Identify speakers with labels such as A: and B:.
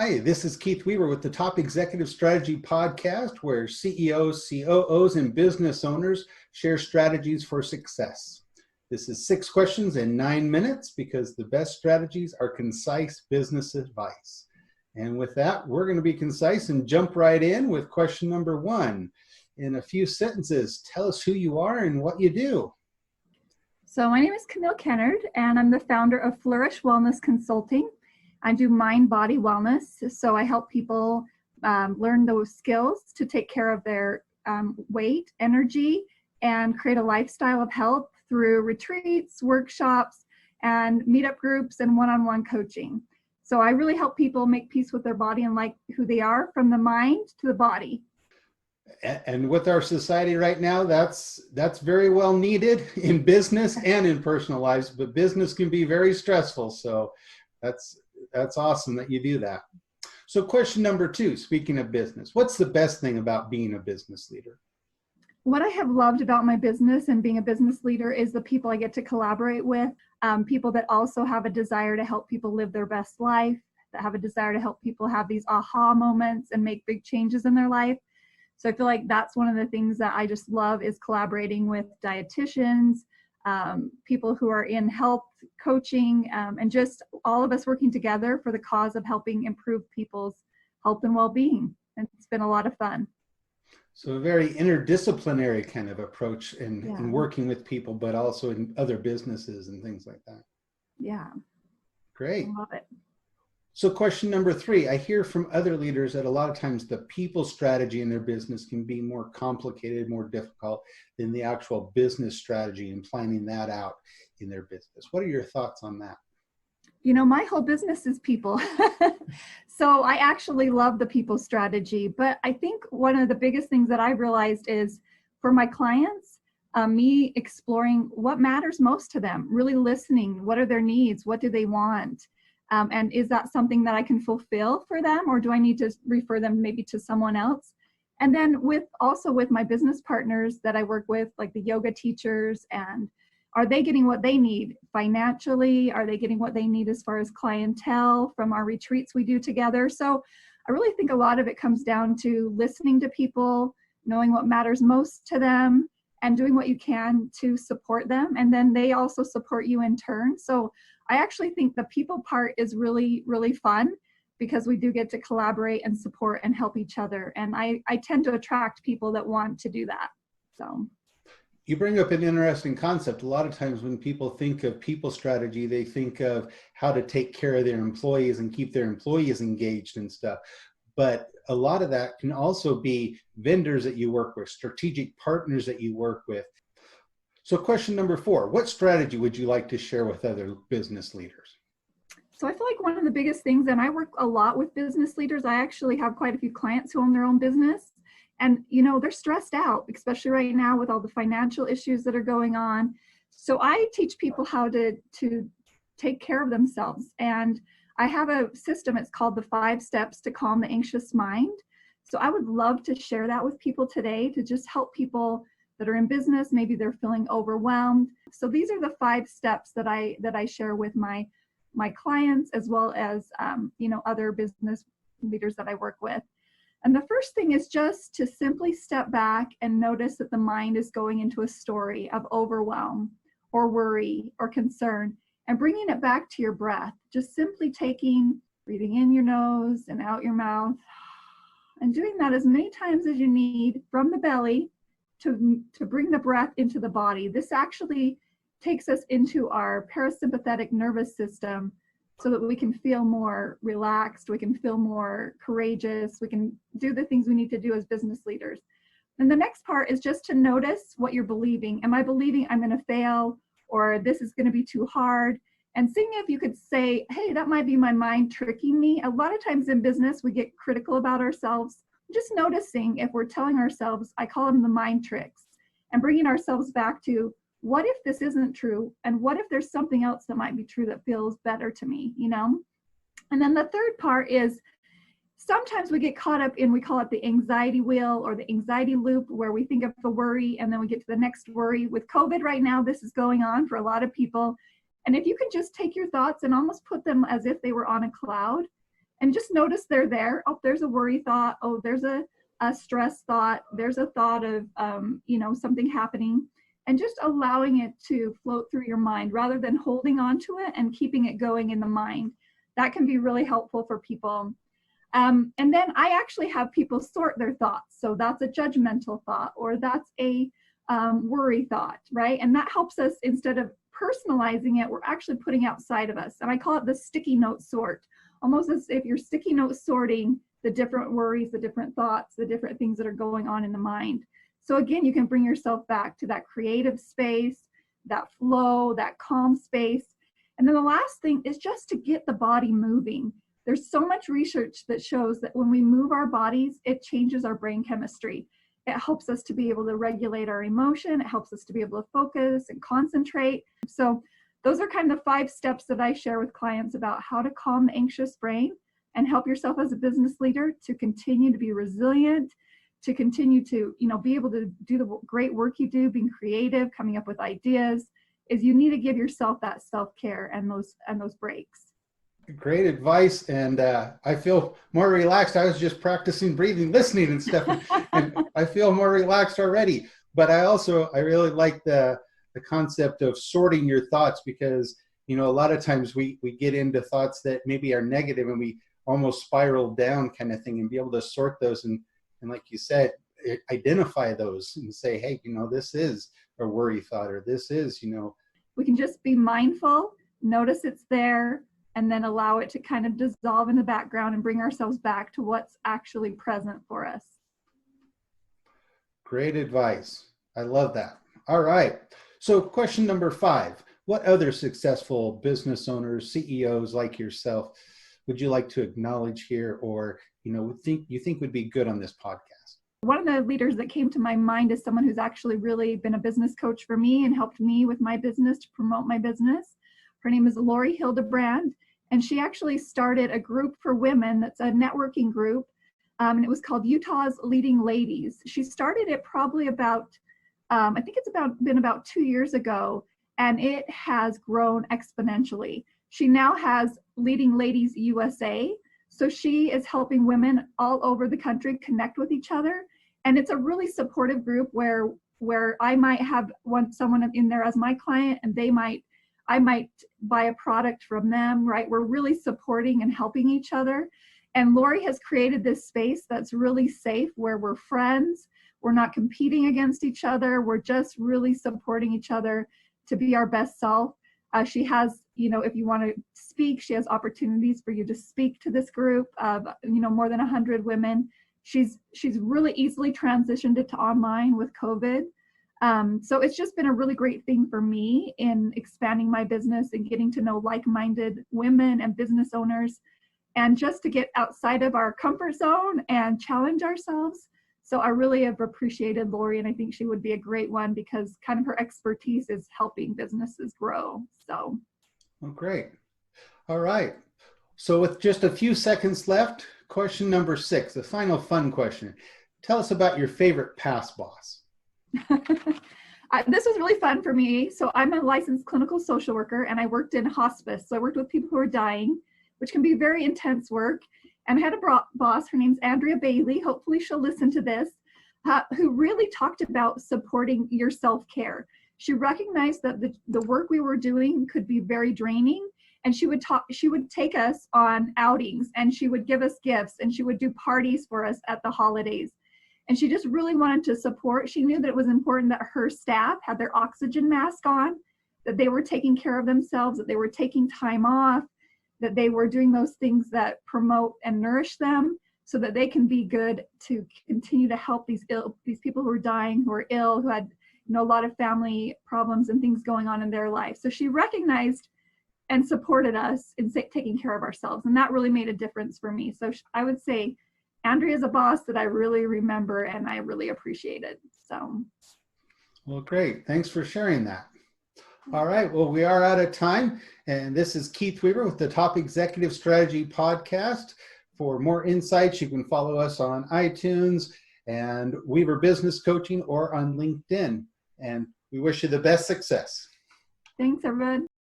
A: Hi, this is Keith Weaver with the Top Executive Strategy Podcast, where CEOs, COOs, and business owners share strategies for success. This is 6 questions in 9 minutes because the best strategies are concise business advice. And with that, we're going to be concise and jump right in with question number 1. In a few sentences, tell us who you are and what you do.
B: So my name is Camille Kennard, and I'm the founder of Flourish Wellness Consulting. I do mind-body wellness, so I help people learn those skills to take care of their weight, energy, and create a lifestyle of health through retreats, workshops, and meetup groups and one-on-one coaching. So I really help people make peace with their body and like who they are from the mind to the body.
A: And with our society right now, that's very well needed in business and in personal lives, but business can be very stressful. So that's awesome that you do that. So question number 2, speaking of business, what's the best thing about being a business leader?
B: What I have loved about my business and being a business leader is the people I get to collaborate with, people that also have a desire to help people live their best life, that have a desire to help people have these aha moments and make big changes in their life. So I feel like that's one of the things that I just love is collaborating with dietitians, people who are in health coaching, and just all of us working together for the cause of helping improve people's health and well-being. And it's been a lot of fun.
A: So a very interdisciplinary kind of approach in working with people, but also in other businesses and things like that.
B: Yeah.
A: Great.
B: I love it.
A: So question number 3, I hear from other leaders that a lot of times the people strategy in their business can be more complicated, more difficult than the actual business strategy and planning that out in their business. What are your thoughts on that?
B: You know, my whole business is people. So I actually love the people strategy, but I think one of the biggest things that I realized is for my clients, me exploring what matters most to them, really listening, what are their needs, what do they want? And is that something that I can fulfill for them, or do I need to refer them maybe to someone else? And then with my business partners that I work with, like the yoga teachers, and are they getting what they need financially? Are they getting what they need as far as clientele from our retreats we do together? So I really think a lot of it comes down to listening to people, knowing what matters most to them, and doing what you can to support them. And then they also support you in turn. So I actually think the people part is really, really fun because we do get to collaborate and support and help each other. And I tend to attract people that want to do that. So
A: you bring up an interesting concept. A lot of times when people think of people strategy, they think of how to take care of their employees and keep their employees engaged and stuff. But a lot of that can also be vendors that you work with, strategic partners that you work with. So question number 4, what strategy would you like to share with other business leaders?
B: So I feel like one of the biggest things, and I work a lot with business leaders, I actually have quite a few clients who own their own business. And, you know, they're stressed out, especially right now with all the financial issues that are going on. So I teach people how to take care of themselves. And I have a system, it's called the 5 steps to calm the anxious mind. So I would love to share that with people today to just help people that are in business. Maybe they're feeling overwhelmed. So these are the 5 steps that I share with my clients, as well as, other business leaders that I work with. And the first thing is just to simply step back and notice that the mind is going into a story of overwhelm or worry or concern, and bringing it back to your breath. Just simply breathing in your nose and out your mouth, and doing that as many times as you need from the belly to bring the breath into the body. This actually takes us into our parasympathetic nervous system so that we can feel more relaxed, we can feel more courageous, we can do the things we need to do as business leaders. And the next part is just to notice what you're believing. Am I believing I'm going to fail, or this is going to be too hard? And seeing if you could say, hey, that might be my mind tricking me. A lot of times in business, we get critical about ourselves. Just noticing if we're telling ourselves, I call them the mind tricks, and bringing ourselves back to, what if this isn't true? And what if there's something else that might be true that feels better to me, you know? And then the third part is, sometimes we get caught up in, we call it the anxiety wheel or the anxiety loop, where we think of the worry and then we get to the next worry. With COVID right now, this is going on for a lot of people. And if you can just take your thoughts and almost put them as if they were on a cloud, and just notice they're there. Oh, there's a worry thought. Oh, there's a stress thought. There's a thought of, something happening, and just allowing it to float through your mind rather than holding on to it and keeping it going in the mind. That can be really helpful for people. And then I actually have people sort their thoughts. So that's a judgmental thought, or that's a worry thought, right? And that helps us, instead of personalizing it, we're actually putting outside of us. And I call it the sticky note sort, almost as if you're sticky note sorting the different worries, the different thoughts, the different things that are going on in the mind. So again, you can bring yourself back to that creative space, that flow, that calm space. And then the last thing is just to get the body moving. There's so much research that shows that when we move our bodies, it changes our brain chemistry. It helps us to be able to regulate our emotion. It helps us to be able to focus and concentrate. So those are kind of the 5 steps that I share with clients about how to calm the anxious brain and help yourself as a business leader to continue to be resilient, to continue to, be able to do the great work you do, being creative, coming up with ideas. Is you need to give yourself that self-care and those breaks.
A: Great advice, and I feel more relaxed. I was just practicing breathing, listening and stuff, and I feel more relaxed already. But I really like the concept of sorting your thoughts, because a lot of times we get into thoughts that maybe are negative and we almost spiral down kind of thing, and be able to sort those and like you said, identify those and say, hey, this is a worry thought, or this is,
B: we can just be mindful, notice it's there, and then allow it to kind of dissolve in the background and bring ourselves back to what's actually present for us.
A: Great advice. I love that. All right. So question number 5, what other successful business owners, CEOs like yourself, would you like to acknowledge here, or, you think would be good on this podcast?
B: One of the leaders that came to my mind is someone who's actually really been a business coach for me and helped me with my business, to promote my business. Her name is Lori Hildebrand, and she actually started a group for women that's a networking group, and it was called Utah's Leading Ladies. She started it probably about, I think it's been about 2 years ago, and it has grown exponentially. She now has Leading Ladies USA, so she is helping women all over the country connect with each other, and it's a really supportive group where I might have someone in there as my client, and I might buy a product from them, right? We're really supporting and helping each other. And Lori has created this space that's really safe, where we're friends, we're not competing against each other, we're just really supporting each other to be our best self. She has, if you want to speak, she has opportunities for you to speak to this group of, more than 100 women. She's really easily transitioned it to online with COVID. So it's just been a really great thing for me in expanding my business and getting to know like-minded women and business owners, and just to get outside of our comfort zone and challenge ourselves. So I really have appreciated Lori, and I think she would be a great one, because kind of her expertise is helping businesses grow. So.
A: Oh, great. All right. So with just a few seconds left, question number 6, the final fun question. Tell us about your favorite past boss.
B: This was really fun for me. So I'm a licensed clinical social worker, and I worked in hospice. So I worked with people who are dying, which can be very intense work. And I had a boss, her name's Andrea Bailey, hopefully she'll listen to this, who really talked about supporting your self-care. She recognized that the work we were doing could be very draining, and she would take us on outings, and she would give us gifts, and she would do parties for us at the holidays. And she just really wanted to support. She knew that it was important that her staff had their oxygen mask on, that they were taking care of themselves, that they were taking time off, that they were doing those things that promote and nourish them, so that they can be good to continue to help these people who are dying, who are ill, who had a lot of family problems and things going on in their life. So she recognized and supported us in taking care of ourselves, and that really made a difference for me. So I would say Andrea is a boss that I really remember and I really appreciated. So.
A: Well, great. Thanks for sharing that. All right. Well, we are out of time. And this is Keith Weaver with the Top Executive Strategy Podcast. For more insights, you can follow us on iTunes and Weaver Business Coaching, or on LinkedIn. And we wish you the best success.
B: Thanks, everyone.